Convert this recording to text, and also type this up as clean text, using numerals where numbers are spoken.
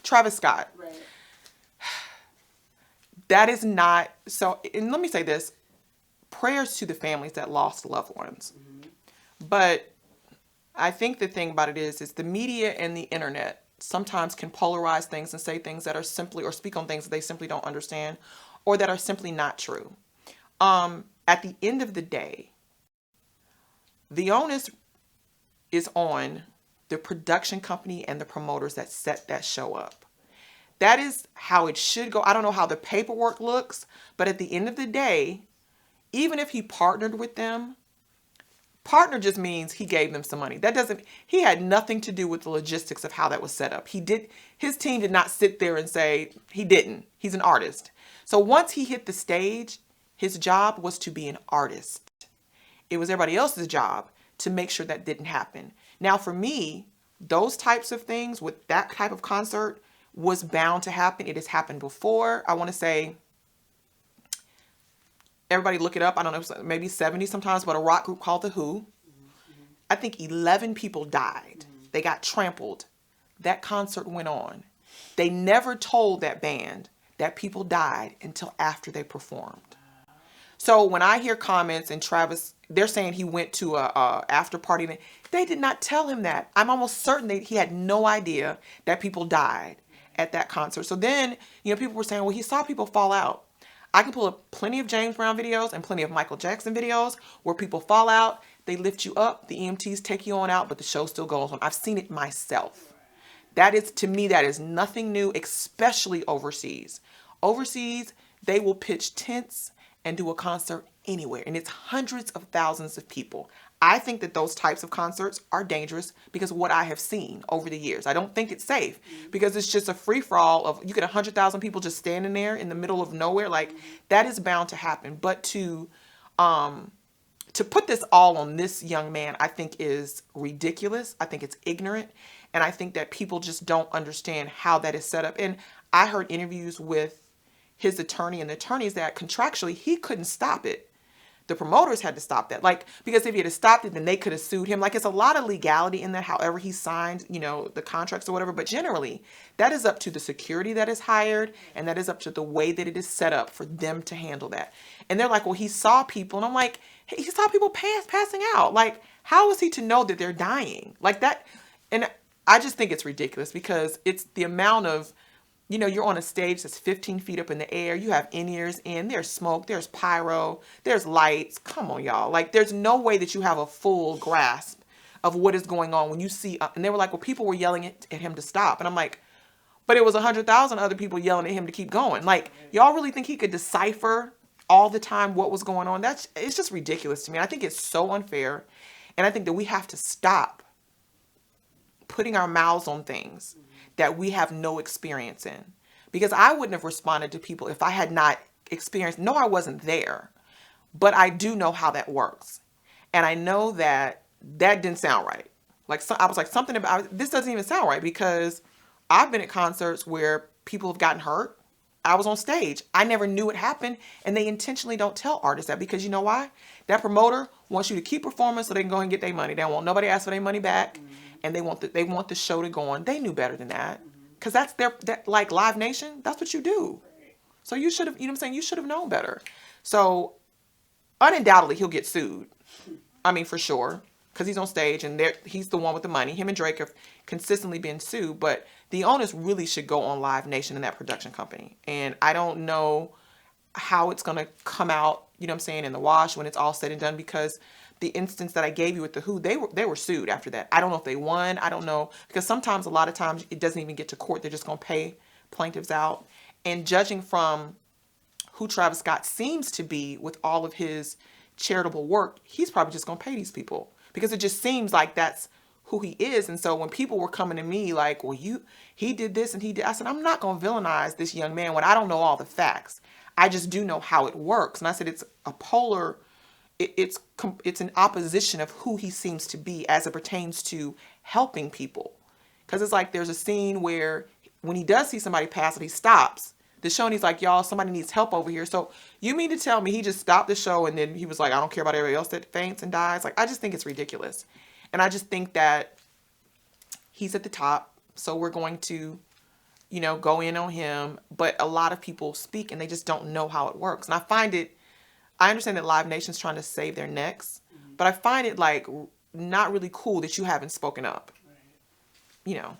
Travis Scott. Right. That is not so. And let me say this: prayers to the families that lost loved ones. But I think the thing about it is the media and the internet sometimes can polarize things and say things that are simply, or speak on things that they simply don't understand, or that are simply not true. At the end of the day, the onus is on the production company and the promoters that set that show up. That is how it should go. I don't know how the paperwork looks, but at the end of the day, even if he partnered with them, partner just means he gave them some money. That doesn't, he had nothing to do with the logistics of how that was set up. His team did not sit there and say, he didn't. He's an artist. So once he hit the stage, his job was to be an artist. It was everybody else's job to make sure that didn't happen. Now for me, those types of things with that type of concert was bound to happen. It has happened before. I want to say, everybody look it up. I don't know, maybe 70 sometimes, but a rock group called The Who. I think 11 people died. They got trampled. That concert went on. They never told that band that people died until after they performed. So when I hear comments and Travis, they're saying he went to a after party. They did not tell him that. I'm almost certain that he had no idea that people died at that concert. So then, people were saying, well, he saw people fall out. I can pull up plenty of James Brown videos and plenty of Michael Jackson videos where people fall out, they lift you up, the EMTs take you on out, but the show still goes on. I've seen it myself. That is, to me, that is nothing new, especially overseas. Overseas, they will pitch tents and do a concert anywhere, and it's hundreds of thousands of people. I think that those types of concerts are dangerous because of what I have seen over the years. I don't think it's safe because it's just a free-for-all of, you get 100,000 people just standing there in the middle of nowhere. Like, that is bound to happen. But to put this all on this young man, I think is ridiculous. I think it's ignorant. And I think that people just don't understand how that is set up. And I heard interviews with his attorney, and the attorneys that contractually he couldn't stop it. The promoters had to stop that. Like, because if he had stopped it, then they could have sued him. Like, it's a lot of legality in that, however he signed, the contracts or whatever. But generally, that is up to the security that is hired, and that is up to the way that it is set up for them to handle that. And they're like, well, he saw people. And I'm like, he saw people passing out. Like, how is he to know that they're dying? Like that. And I just think it's ridiculous because it's the amount of, you're on a stage that's 15 feet up in the air. You have in-ears in. There's smoke. There's pyro. There's lights. Come on, y'all. Like, there's no way that you have a full grasp of what is going on when you see. And they were like, well, people were yelling at him to stop. And I'm like, but it was 100,000 other people yelling at him to keep going. Like, y'all really think he could decipher all the time what was going on? It's just ridiculous to me. I think it's so unfair. And I think that we have to stop putting our mouths on things that we have no experience in. Because I wouldn't have responded to people if I had not experienced. No, I wasn't there. But I do know how that works. And I know that didn't sound right. Like, I was like, something about this doesn't even sound right, because I've been at concerts where people have gotten hurt. I was on stage. I never knew it happened. And they intentionally don't tell artists that, because you know why? That promoter wants you to keep performing so they can go and get their money. They don't want nobody to ask for their money back. And they want the show to go on. They knew better than that. Because that's like Live Nation, that's what you do. So you should have, you should have known better. So undoubtedly he'll get sued. I mean, for sure. Because he's on stage and he's the one with the money. Him and Drake have consistently been sued. But the onus really should go on Live Nation and that production company. And I don't know how it's going to come out, in the wash when it's all said and done, because the instance that I gave you with the Who, they were sued after that. I don't know if they won. I don't know. Because a lot of times, it doesn't even get to court. They're just going to pay plaintiffs out. And judging from who Travis Scott seems to be with all of his charitable work, he's probably just going to pay these people. Because it just seems like that's who he is. And so when people were coming to me like, well, he did this and he did, I said, I'm not going to villainize this young man when I don't know all the facts. I just do know how it works. And I said, it's a polar, it's an opposition of who he seems to be as it pertains to helping people. Because it's like there's a scene where when he does see somebody pass it, he stops the show and he's like, y'all, somebody needs help over here. So you mean to tell me he just stopped the show and then he was like, I don't care about everybody else that faints and dies? Like, I just think it's ridiculous. And I just think that he's at the top. So we're going to go in on him. But a lot of people speak and they just don't know how it works. And I understand that Live Nation's trying to save their necks, but I find it like not really cool that you haven't spoken up. You know.